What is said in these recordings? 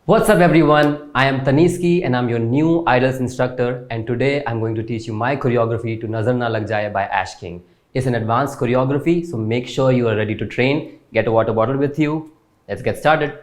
What's up everyone, I am Taneesky and I'm your new IDALS instructor, and today I'm going to teach you my choreography to Nazar Na Lag Jaaye by Ash King. It's an advanced choreography, so make sure you are ready to train. Get a water bottle with you. Let's get started.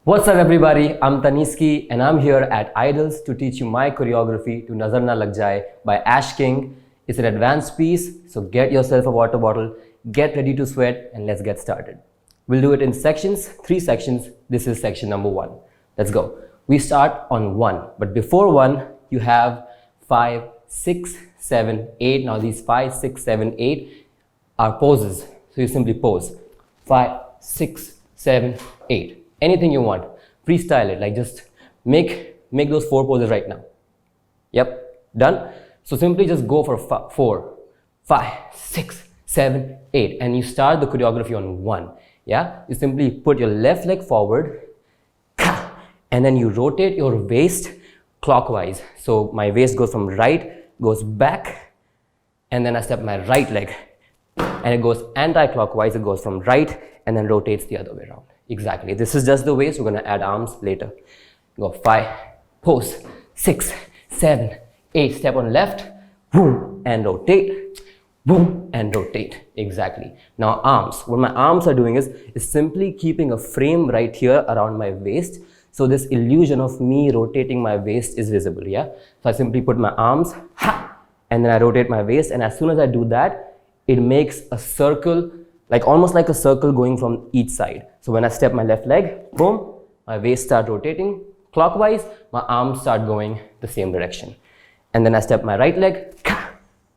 What's up everybody, I'm Taneesky and I'm here at IDALS to teach you my choreography to Nazar Na Lag Jaaye by Ash King. It's an advanced piece, so get yourself a water bottle, get ready to sweat, and let's get started. We'll do it in sections, 3 sections. This is section number 1. Let's go. We start on 1, but before 1, you have 5, 6, 7, 8. Now these 5, 6, 7, 8 are poses. So you simply pose. 5, 6, 7, 8. Anything you want. Freestyle it. Like just make those 4 poses right now. Yep. Done. So simply just go for 4, 5, 6, 7, 8. And you start the choreography on 1. Yeah. You simply put your left leg forward. And then you rotate your waist clockwise. So my waist goes from right, goes back, and then I step my right leg. And it goes anti-clockwise, it goes from right, and then rotates the other way around. Exactly. This is just the waist. We're going to add arms later. Go 5, pose, 6, 7, 8. Step on left, boom, and rotate, boom, and rotate. Exactly. Now arms. What my arms are doing is simply keeping a frame right here around my waist. So this illusion of me rotating my waist is visible, yeah? So I simply put my arms, ha, and then I rotate my waist, and as soon as I do that, it makes a circle, like almost like a circle going from each side. So when I step my left leg, boom, my waist start rotating clockwise, my arms start going the same direction. And then I step my right leg,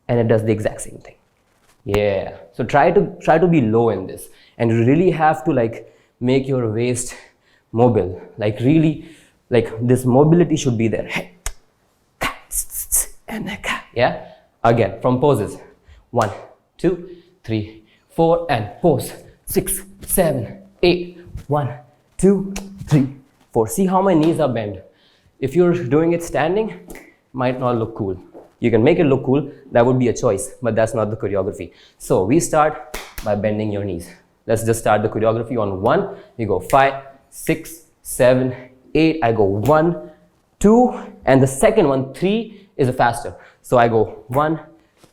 and it does the exact same thing. Yeah, so try to be low in this, and you really have to like make your waist mobile, like really, like this mobility should be there. Yeah, again from poses. 1, 2, 3, 4, and pose. 6, 7, 8. 1, 2, 3, 4. See how my knees are bent. If you're doing it standing, might not look cool. You can make it look cool, that would be a choice, but that's not the choreography. So we start by bending your knees. Let's just start the choreography on 1. You go 5, 6, 7, 8. I go 1, 2, and the second one, 3, is a faster. So I go 1,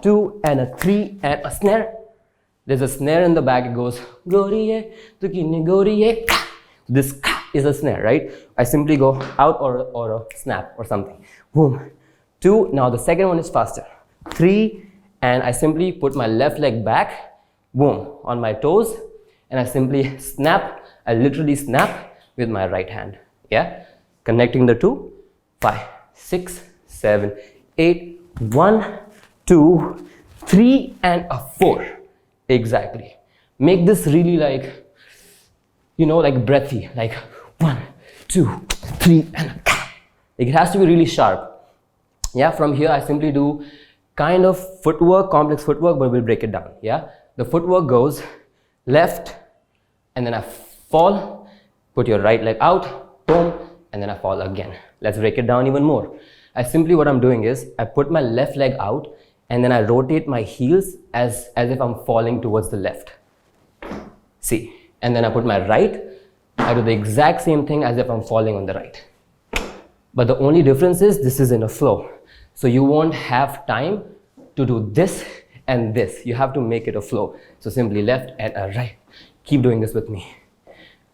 2, and a 3, and a snare. There's a snare in the back. It goes goriye, tukine goriye. This is a snare, right? I simply go out or a snap or something. Boom. 2. Now the second one is faster. 3, and I simply put my left leg back. Boom, on my toes, and I simply snap. I literally snap with my right hand. Yeah, connecting the 2. 5, 6, 7, 8. 1, 2, 3, and a 4. Exactly. Make this really like, you know, like breathy. Like 1, 2, 3, and it has to be really sharp. Yeah, from here I simply do kind of footwork, complex footwork, but we'll break it down. Yeah, the footwork goes left, and then I fall, put your right leg out, boom, and then I fall again. Let's break it down even more. What I'm doing is I put my left leg out, and then I rotate my heels as if I'm falling towards the left. See, and then I put my right, I do the exact same thing as if I'm falling on the right. But the only difference is this is in a flow. So you won't have time to do this and this. You have to make it a flow. So simply left and a right. Keep doing this with me.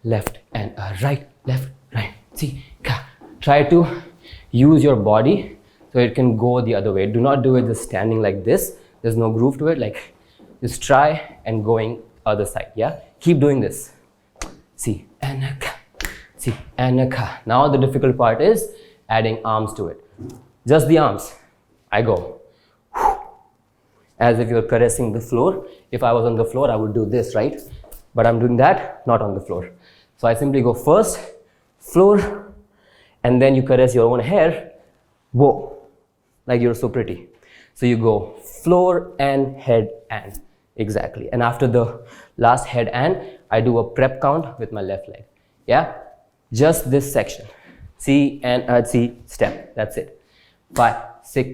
Left and a right, left, right. See, try to use your body so it can go the other way. Do not do it just standing like this. There's no groove to it. Like just try and going other side. Yeah, keep doing this. See, and a see, and a now the difficult part is adding arms to it. Just the arms. I go as if you're caressing the floor. If I was on the floor, I would do this, right? But I'm doing that not on the floor. So I simply go first, floor, and then you caress your own hair. Whoa, like you're so pretty. So you go floor and head and. Exactly. And after the last head and, I do a prep count with my left leg. Yeah, just this section. See and see, step. That's it. 5, 6.